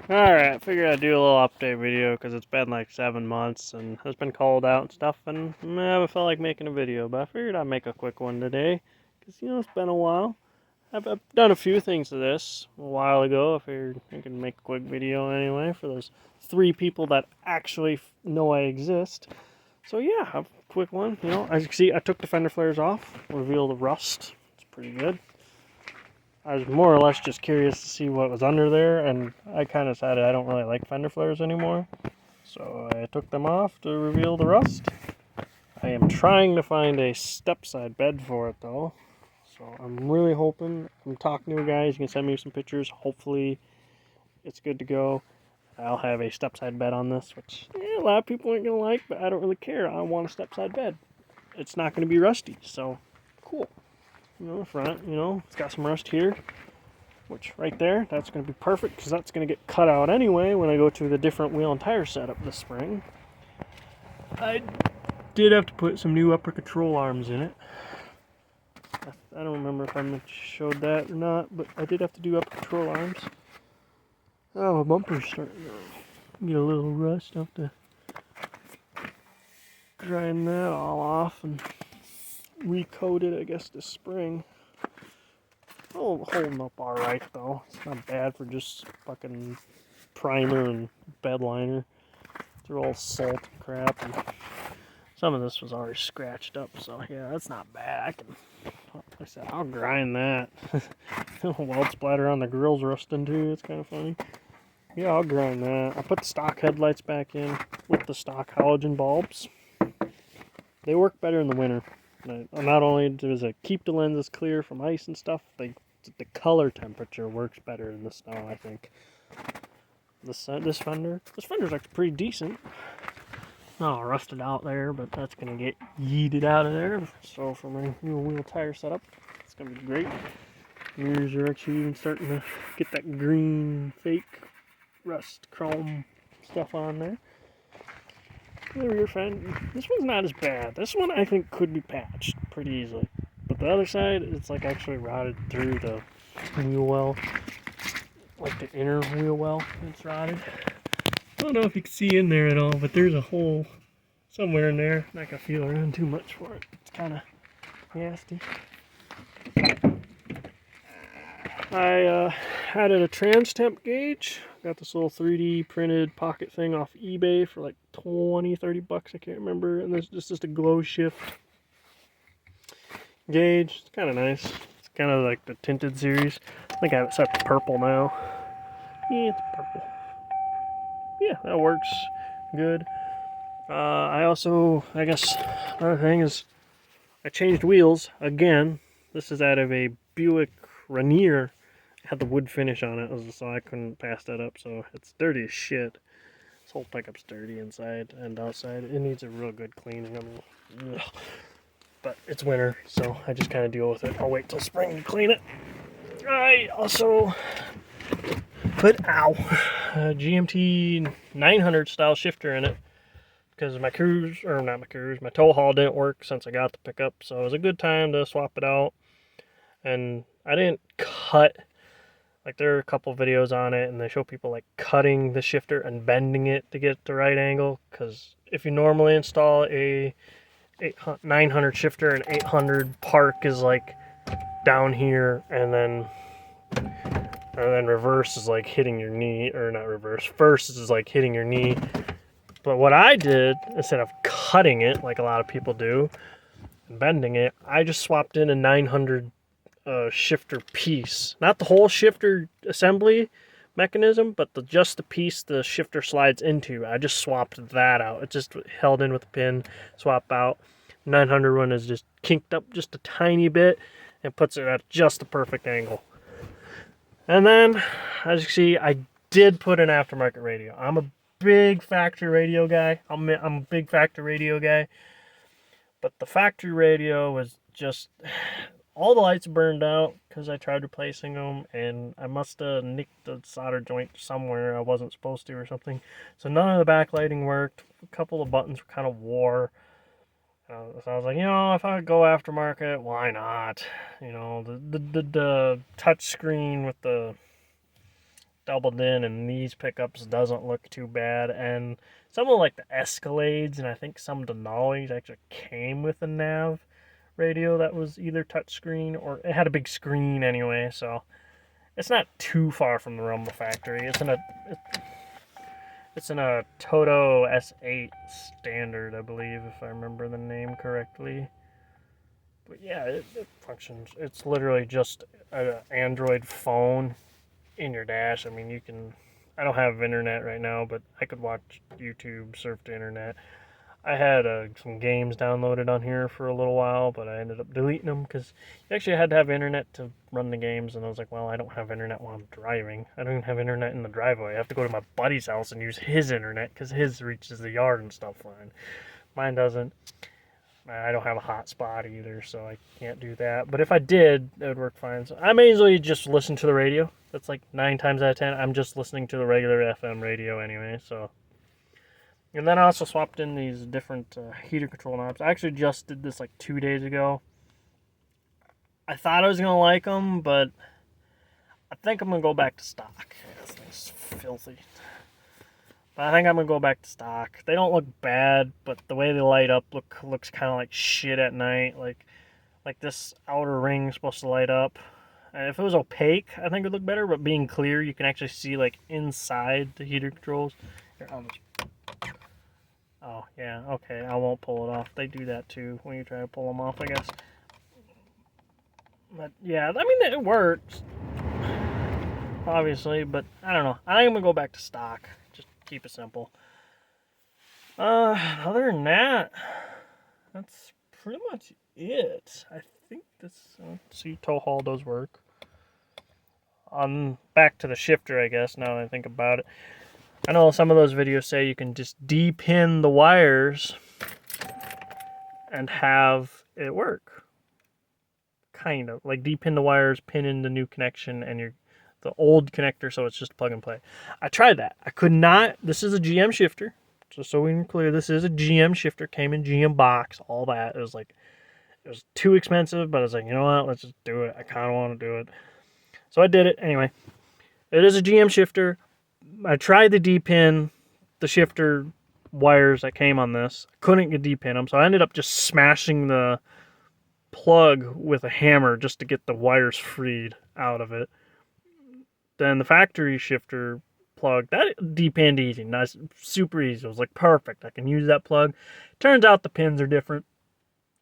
Alright, figured I'd do a little update video because it's been like 7 months and it's been cold out and stuff, and I haven't felt like making a video, but I figured I'd make a quick one today because, it's been a while. I've done a few things to this a while ago. I figured I could make a quick video anyway for those 3 people that actually know I exist. So, yeah, a quick one. As you can see, I took the fender flares off, revealed the rust. It's pretty good. I was more or less just curious to see what was under there, and I kind of decided I don't really like fender flares anymore. So I took them off to reveal the rust. I am trying to find a step-side bed for it, though. So I'm really hoping, I'm talking to you guys, you can send me some pictures. Hopefully it's good to go. I'll have a step-side bed on this, which a lot of people aren't going to like, but I don't really care. I want a step-side bed. It's not going to be rusty, so cool. The front, it's got some rust here, which right there, that's going to be perfect because that's going to get cut out anyway when I go to the different wheel and tire setup this spring. I did have to put some new upper control arms in it. I don't remember if I showed that or not, but I did have to do upper control arms. Oh, my bumper's starting to get a little rust. I'll have to grind that all off and recoat it, I guess, this spring. Oh, holding up alright, though. It's not bad for just fucking primer and bed liner. Through all salt and crap, and some of this was already scratched up, so yeah, that's not bad. Like I said, I'll grind that. Weld splatter on the grill's rusting too. It's kind of funny. Yeah, I'll grind that. I put the stock headlights back in with the stock halogen bulbs. They work better in the winter. Not only does it keep the lenses clear from ice and stuff, the color temperature works better in the snow, I think. This fender's actually pretty decent. Not rusted out there, but that's gonna get yeeted out of there. So for my new wheel tire setup, it's gonna be great. Mirrors are actually even starting to get that green fake rust chrome stuff on there. The rear fender, this one's not as bad. This one I think could be patched pretty easily. But the other side, it's like actually rotted through the wheel well. Like the inner wheel well, it's rotted. I don't know if you can see in there at all, but there's a hole somewhere in there. Not gonna feel around too much for it. It's kind of nasty. I added a trans temp gauge. Got this little 3D printed pocket thing off eBay for like 20, 30 bucks. I can't remember. And this is just a glow shift gauge. It's kind of nice. It's kind of like the tinted series. I think I have it set to purple now. Yeah, it's purple. Yeah, that works good. I also, I guess, another thing is I changed wheels again. This is out of a Buick Rainier. It had the wood finish on it, so I couldn't pass that up. So it's dirty as shit. This whole pickup's dirty inside and outside. It needs a real good cleaning. Ugh. But it's winter, so I just kind of deal with it. I'll wait till spring to clean it. I also put a GMT 900 style shifter in it because my my tow haul didn't work since I got the pickup, so it was a good time to swap it out. And I didn't cut, like there are a couple videos on it and they show people like cutting the shifter and bending it to get the right angle, because if you normally install a 900 shifter, and 800 park is like down here, and then reverse is like hitting your knee, or not reverse, first is like hitting your knee. But what I did, instead of cutting it like a lot of people do and bending it, I just swapped in a 900 shifter piece. Not the whole shifter assembly mechanism, but just the piece the shifter slides into. I just swapped that out. It just held in with a pin, swap out. 900 one is just kinked up just a tiny bit and puts it at just the perfect angle. And then, as you see, I did put an aftermarket radio. I'm a big factory radio guy. I'm a big factory radio guy. But the factory radio was just, all the lights burned out because I tried replacing them, and I must have nicked the solder joint somewhere I wasn't supposed to or something. So none of the backlighting worked. A couple of buttons were kind of wore. So I was like, if I could go aftermarket, why not? The touch screen with the doubled in, and these pickups doesn't look too bad. And some of like the Escalades and I think some Denali's actually came with a nav radio that was either touchscreen or it had a big screen anyway, so it's not too far from the Rumble Factory. It's in a Toto S8 standard, I believe, if I remember the name correctly. But yeah, it functions. It's literally just an Android phone in your dash. I mean, you can. I don't have internet right now, but I could watch YouTube, surf the internet. I had some games downloaded on here for a little while, but I ended up deleting them because you actually had to have internet to run the games, and I was like, well, I don't have internet while I'm driving. I don't even have internet in the driveway. I have to go to my buddy's house and use his internet because his reaches the yard and stuff fine. Mine doesn't. I don't have a hotspot either, so I can't do that. But if I did, it would work fine. So I mainly just listen to the radio. That's like 9 times out of 10. I'm just listening to the regular FM radio anyway, so... And then I also swapped in these different heater control knobs. I actually just did this like 2 days ago. I thought I was going to like them, but I think I'm going to go back to stock. This thing's filthy. But I think I'm going to go back to stock. They don't look bad, but the way they light up looks kind of like shit at night. Like this outer ring is supposed to light up. And if it was opaque, I think it would look better, but being clear, you can actually see like inside the heater controls. Here, I'll just... Oh, yeah, okay, I won't pull it off. They do that too when you try to pull them off, I guess. But, yeah, I mean, it works. Obviously, but I don't know. I think I'm going to go back to stock. Just keep it simple. Other than that, that's pretty much it. I think this, see, tow haul does work. Back to the shifter, I guess, now that I think about it. I know some of those videos say you can just de-pin the wires and have it work. Kind of. Like de-pin the wires, pin in the new connection, and the old connector, so it's just plug and play. I tried that. I could not. This is a GM shifter. Just so we're clear, this is a GM shifter. Came in GM box, all that. It was too expensive, but I was like, you know what? Let's just do it. I kind of want to do it. So I did it. Anyway, it is a GM shifter. I tried to de-pin the shifter wires that came on this. I couldn't get de-pin them, so I ended up just smashing the plug with a hammer just to get the wires freed out of it. Then the factory shifter plug, that de-pinned easy. Nice, super easy. It was like perfect. I can use that plug. Turns out the pins are different.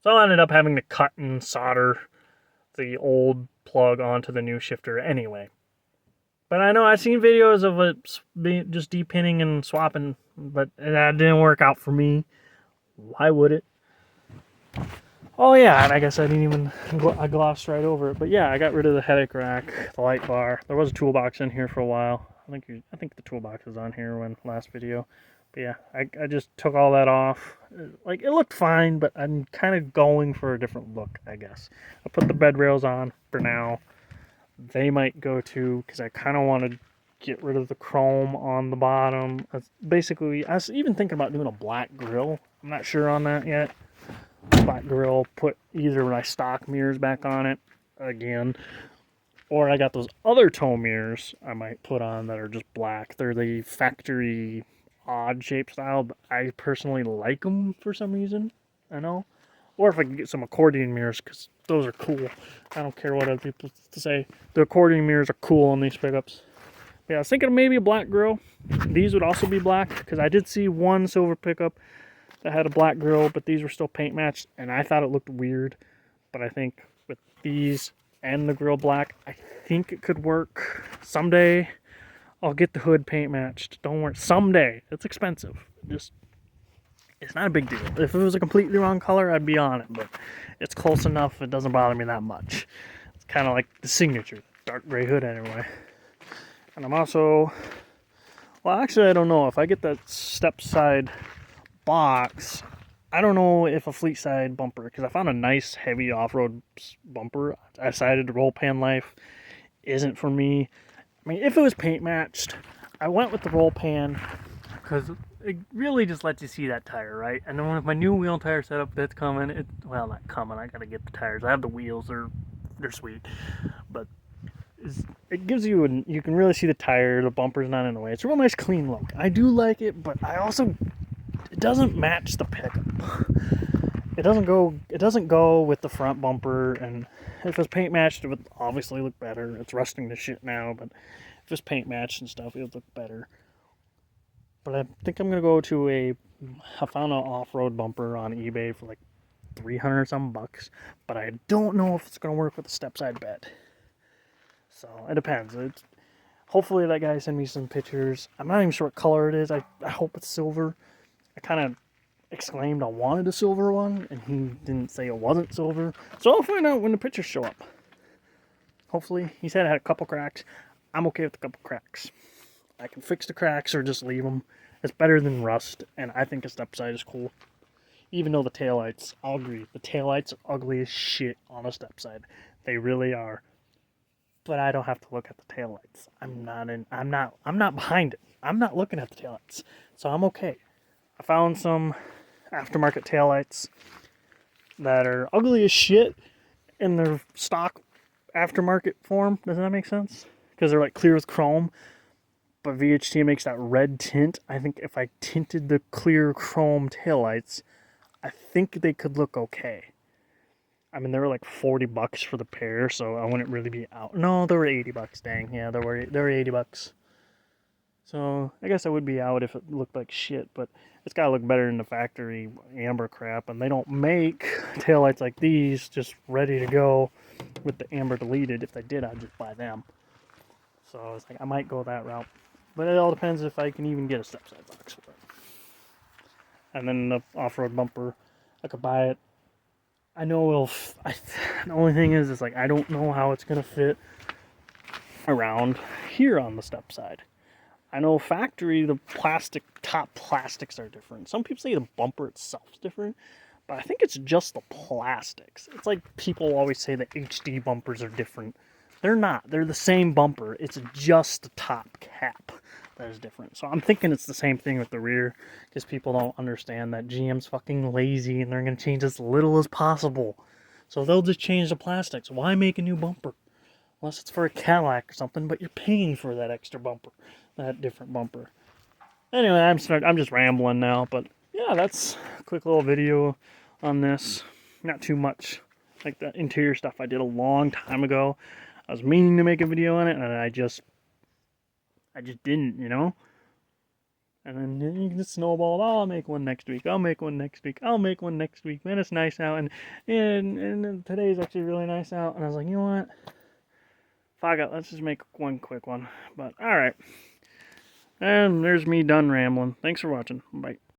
So I ended up having to cut and solder the old plug onto the new shifter anyway. But I know I've seen videos of it just de-pinning and swapping, but that didn't work out for me. Why would it? Oh yeah, and I guess I didn't even, I glossed right over it. But yeah, I got rid of the headache rack, the light bar. There was a toolbox in here for a while. I think the toolbox was on here when last video. But yeah, I just took all that off. Like, it looked fine, but I'm kind of going for a different look, I guess. I put the bed rails on for now. They might go too, because I kind of want to get rid of the chrome on the bottom. Basically, I was even thinking about doing a black grill. I'm not sure on that yet. Black grill, put either my stock mirrors back on it again, or I got those other tow mirrors I might put on that are just black. They're the factory odd shape style, but I personally like them for some reason. I know. Or if I can get some accordion mirrors, because those are cool. I don't care what other people say. The accordion mirrors are cool on these pickups. But yeah, I was thinking of maybe a black grill. These would also be black, because I did see one silver pickup that had a black grill, but these were still paint matched, and I thought it looked weird. But I think with these and the grill black, I think it could work. Someday, I'll get the hood paint matched. Don't worry. Someday. It's expensive. It's not a big deal. If it was a completely wrong color, I'd be on it, but it's close enough. It doesn't bother me that much. It's kind of like the signature, dark gray hood anyway. And I'm also, well, actually, I don't know. If I get that step side box, I don't know if a fleet side bumper, because I found a nice heavy off-road bumper. I decided the roll pan life isn't for me. I mean, if it was paint matched, I went with the roll pan because it really just lets you see that tire, right? And then with my new wheel tire setup that's coming, well, not coming, I gotta get the tires. I have the wheels, they're sweet. But is it gives you you can really see the tire, the bumper's not in the way. It's a real nice clean look. I do like it, but it doesn't match the pickup. It doesn't go with the front bumper, and if it's paint matched, it would obviously look better. It's rusting to shit now, but if it's paint matched and stuff, it would look better. But I think I'm gonna go to I found an off-road bumper on eBay for like 300 some bucks, but I don't know if it's gonna work with the step side bed. So it depends. Hopefully that guy sent me some pictures. I'm not even sure what color it is. I hope it's silver. I kind of exclaimed I wanted a silver one, and he didn't say it wasn't silver. So I'll find out when the pictures show up. Hopefully, he said it had a couple cracks. I'm okay with a couple cracks. I can fix the cracks or just leave them. It's better than rust, and I think a step side is cool. Even though the taillights, I'll agree, the taillights are ugly as shit on a step side. They really are. But I don't have to look at the taillights. I'm not behind it. I'm not looking at the taillights. So I'm okay. I found some aftermarket taillights that are ugly as shit in their stock aftermarket form. Does that make sense? Because they're like clear with chrome, but VHT makes that red tint. I think if I tinted the clear chrome taillights, I think they could look okay. I mean, they were like 40 bucks for the pair, so I wouldn't really be out. No, they were 80 bucks, dang. Yeah, they were 80 bucks. So, I guess I would be out if it looked like shit, but it's gotta look better than the factory amber crap, and they don't make taillights like these just ready to go with the amber deleted. If they did, I'd just buy them. So, it's like, I might go that route. But it all depends if I can even get a step-side box for it. And then the off-road bumper, I could buy it. I know the only thing is like, I don't know how it's going to fit around here on the step side. I know factory, the top plastics are different. Some people say the bumper itself is different, but I think it's just the plastics. It's like people always say that HD bumpers are different. They're not. They're the same bumper. It's just the top cap that is different. So I'm thinking it's the same thing with the rear, because people don't understand that GM's fucking lazy and they're going to change as little as possible. So they'll just change the plastics. Why make a new bumper? Unless it's for a Cadillac or something, but you're paying for that extra bumper, that different bumper. Anyway, I'm just rambling now, but yeah, that's a quick little video on this. Not too much like the interior stuff I did a long time ago. I was meaning to make a video on it, and I just didn't, you know? And then you just snowballed, oh, I'll make one next week, I'll make one next week, I'll make one next week. Man, it's nice out, and today's actually really nice out, and I was like, you know what? Fuck it, let's just make one quick one. But, alright. And there's me done rambling. Thanks for watching. Bye.